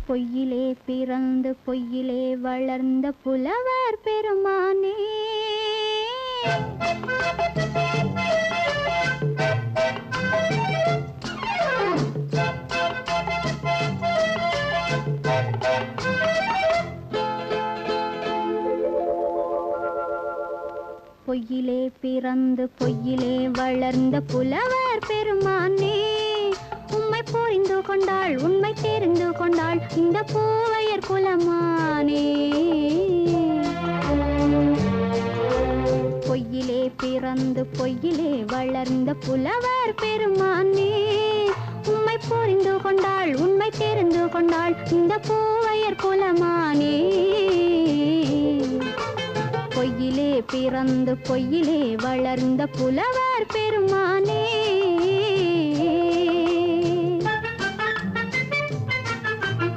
பொய்யிலே பிறந்து பொய்யிலே வளர்ந்த புலவர் பெருமானே பொய்யிலே பிறந்து பொய்யிலே வளர்ந்த புலவர் பெருமானே உம்மை புரிந்து கொண்டாள் உண்மை தெரிந்து கொண்டாள் இந்த பூவையர் குலமானே பொய்யிலே பிறந்து பொய்யிலே வளர்ந்த புலவர் பெருமானே உம்மை புரிந்து கொண்டாள் உண்மை தெரிந்து கொண்டாள் இந்த பூவையர் குலமானே பொய்யிலே பிறந்து பொய்யிலே வளர்ந்த புலவர்